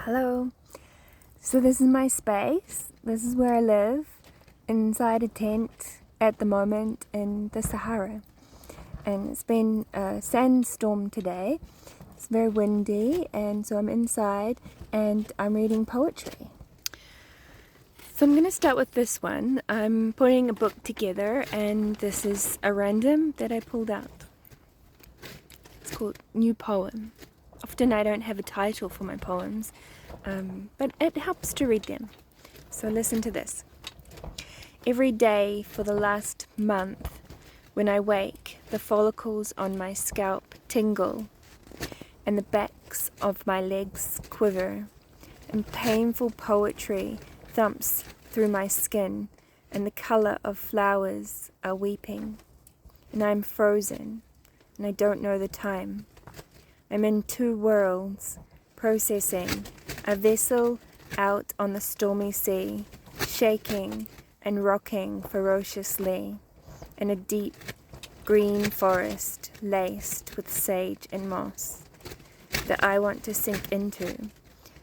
Hello. So this is my space. This is where I live, inside a tent at the moment in the Sahara. And it's been a sandstorm today. It's very windy, and so I'm inside and I'm reading poetry. So I'm going to start with this one. I'm putting a book together, and this is a random that I pulled out. It's called New Poem. Often I don't have a title for my poems, but it helps to read them. So listen to this. Every day for the last month, when I wake, the follicles on my scalp tingle, and the backs of my legs quiver, and painful poetry thumps through my skin, and the color of flowers are weeping, and I'm frozen, and I don't know the time. I'm in two worlds, processing, a vessel out on the stormy sea, shaking and rocking ferociously, in a deep green forest laced with sage and moss, that I want to sink into.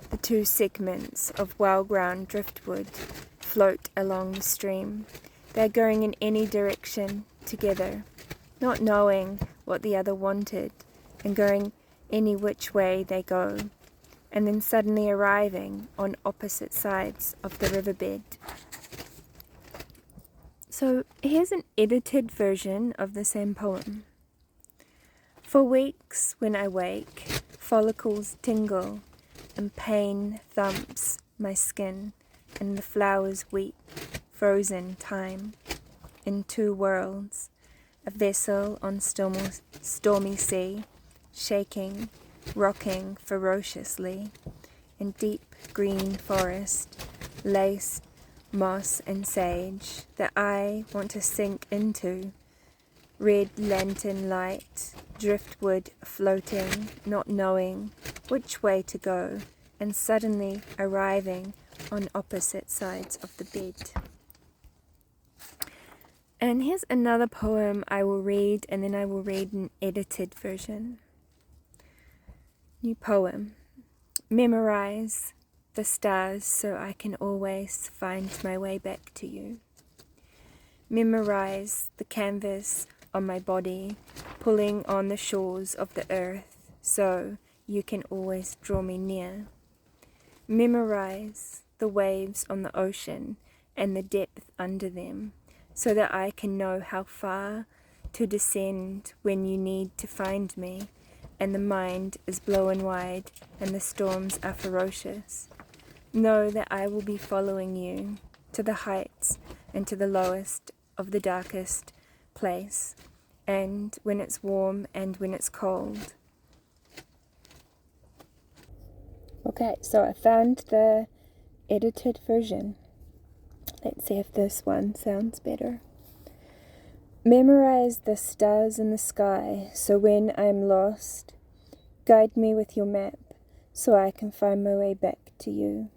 The two segments of well-ground driftwood float along the stream. They're going in any direction together, not knowing what the other wanted, and going any which way they go, and then suddenly arriving on opposite sides of the riverbed. So here's an edited version of the same poem. For weeks when I wake, follicles tingle, and pain thumps my skin, and the flowers weep, frozen time, in two worlds, a vessel on stormy sea, shaking, rocking ferociously, in deep green forest, laced moss and sage, that I want to sink into. Red lantern light, driftwood floating, not knowing which way to go, and suddenly arriving on opposite sides of the bed. And here's another poem I will read, and then I will read an edited version. New poem. Memorize the stars so I can always find my way back to you. Memorize the canvas on my body, pulling on the shores of the earth so you can always draw me near. Memorize the waves on the ocean and the depth under them so that I can know how far to descend when you need to find me, and the mind is blowing wide and the storms are ferocious. Know that I will be following you to the heights and to the lowest of the darkest place, and when it's warm and when it's cold. Okay, so I found the edited version. Let's see if this one sounds better. Memorize the stars in the sky, so when I'm lost, guide me with your map, so I can find my way back to you.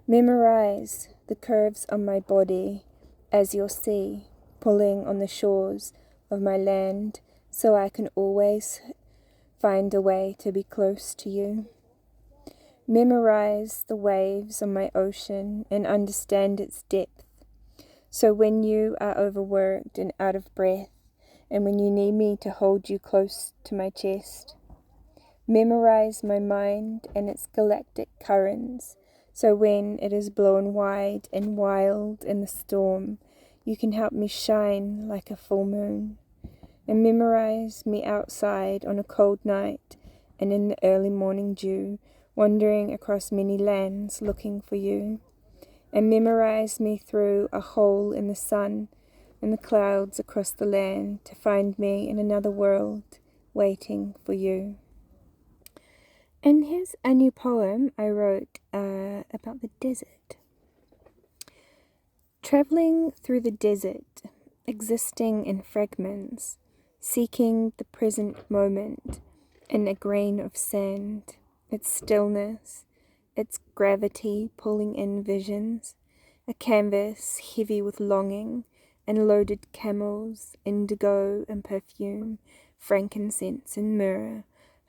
Memorize the curves on my body as you'll see, pulling on the shores of my land, so I can always find a way to be close to you. Memorize the waves on my ocean and understand its depth, so when you are overworked and out of breath, and when you need me to hold you close to my chest. Memorize my mind and its galactic currents, so when it is blown wide and wild in the storm, you can help me shine like a full moon. And memorize me outside on a cold night and in the early morning dew, wandering across many lands looking for you. And memorize me through a hole in the sun and the clouds across the land to find me in another world waiting for you. And here's a new poem I wrote about the desert. Traveling through the desert, existing in fragments, seeking the present moment in a grain of sand, its stillness, its gravity pulling in visions, a canvas heavy with longing, and loaded camels, indigo and perfume, frankincense and myrrh,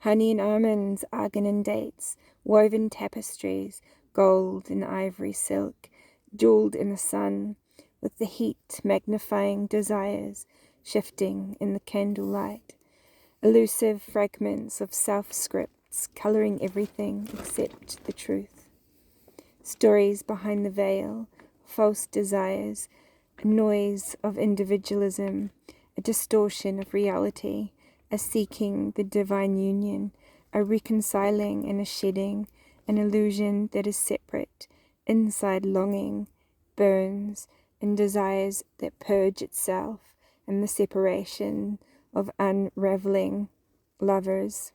honey and almonds, argan and dates, woven tapestries, gold and ivory silk, jeweled in the sun, with the heat magnifying desires, shifting in the candlelight, elusive fragments of self-scripts colouring everything except the truth. Stories behind the veil, false desires, a noise of individualism, a distortion of reality, a seeking the divine union, a reconciling and a shedding, an illusion that is separate, inside longing, burns, and desires that purge itself, and the separation of unraveling lovers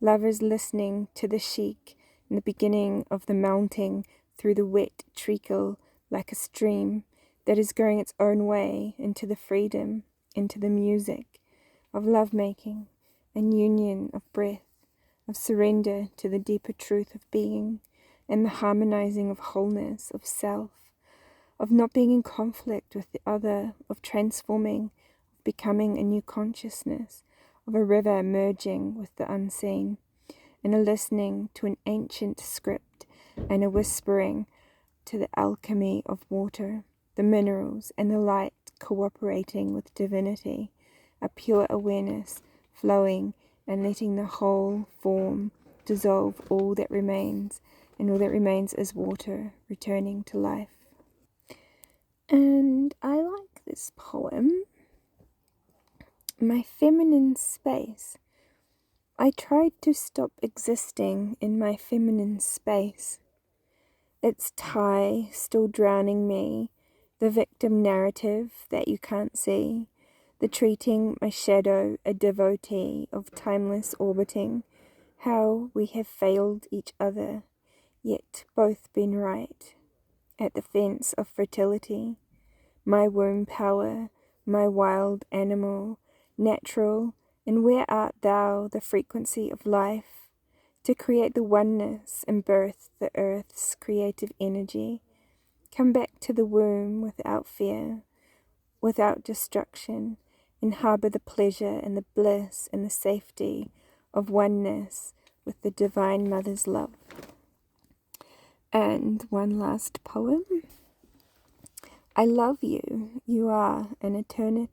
listening to the shriek in the beginning of the mounting through the wet treacle like a stream that is going its own way into the freedom, into the music of lovemaking and union of breath, of surrender to the deeper truth of being and the harmonizing of wholeness of self, of not being in conflict with the other, of transforming, of becoming a new consciousness, of a river merging with the unseen, and a listening to an ancient script and a whispering to the alchemy of water, the minerals and the light cooperating with divinity, a pure awareness flowing and letting the whole form dissolve all that remains, and all that remains is water returning to life. And I like this poem, My Feminine Space. I tried to stop existing in my feminine space. Its tie still drowning me, the victim narrative that you can't see, the treating my shadow a devotee of timeless orbiting, how we have failed each other, yet both been right, at the fence of fertility, my womb power, my wild animal, natural, and where art thou, the frequency of life, to create the oneness and birth the earth's creative energy? Come back to the womb without fear, without destruction, and harbour the pleasure and the bliss and the safety of oneness with the Divine Mother's love. And one last poem. I love you. You are an eternity.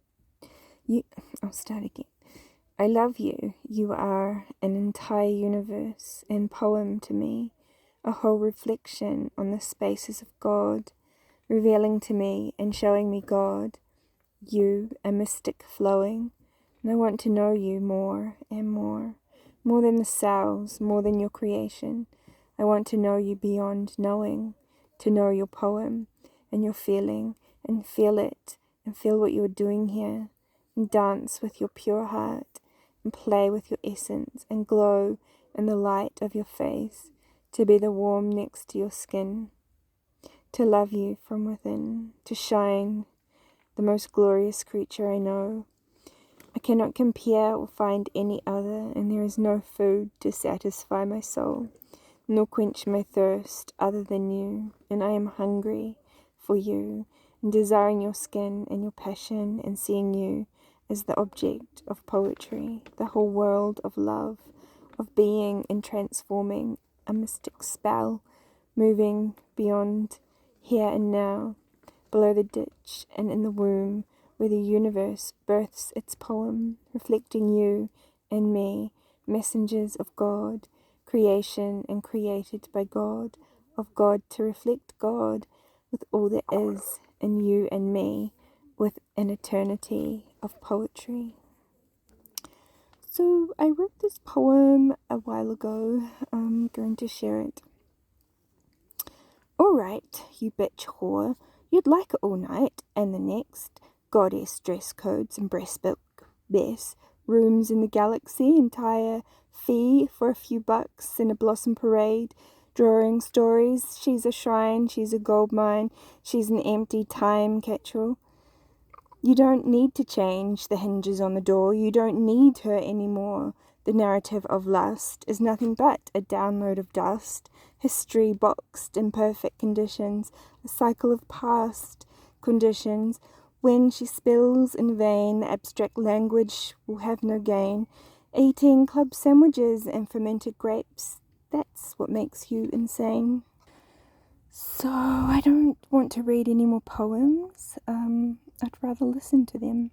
I'll start again. I love you. You are an entire universe and poem to me, a whole reflection on the spaces of God, revealing to me and showing me God. You, a mystic flowing, and I want to know you more and more than the cells, more than your creation. I want to know you beyond knowing, to know your poem and your feeling, and feel it, and feel what you're doing here, and dance with your pure heart, and play with your essence, and glow in the light of your face, to be the warm next to your skin, to love you from within, to shine, the most glorious creature I know. I cannot compare or find any other, and there is no food to satisfy my soul, nor quench my thirst other than you, and I am hungry for you, and desiring your skin and your passion, and seeing you as the object of poetry, the whole world of love, of being and transforming, a mystic spell, moving beyond here and now, below the ditch and in the womb, where the universe births its poem, reflecting you and me, messengers of God, creation and created by God, of God to reflect God with all that is in you and me, with an eternity of poetry. So I wrote this poem a while ago. I'm going to share it. Alright, you bitch whore, you'd like it all night and the next. Goddess dress codes and breastbook best rooms in the galaxy, entire fee for a few bucks in a blossom parade. Drawing stories, she's a shrine, she's a gold mine, she's an empty time capsule. You don't need to change the hinges on the door, you don't need her anymore. The narrative of lust is nothing but a download of dust, history boxed in perfect conditions, a cycle of past conditions. When she spills in vain, the abstract language will have no gain, eating club sandwiches and fermented grapes. That's what makes you insane. So I don't want to read any more poems. I'd rather listen to them.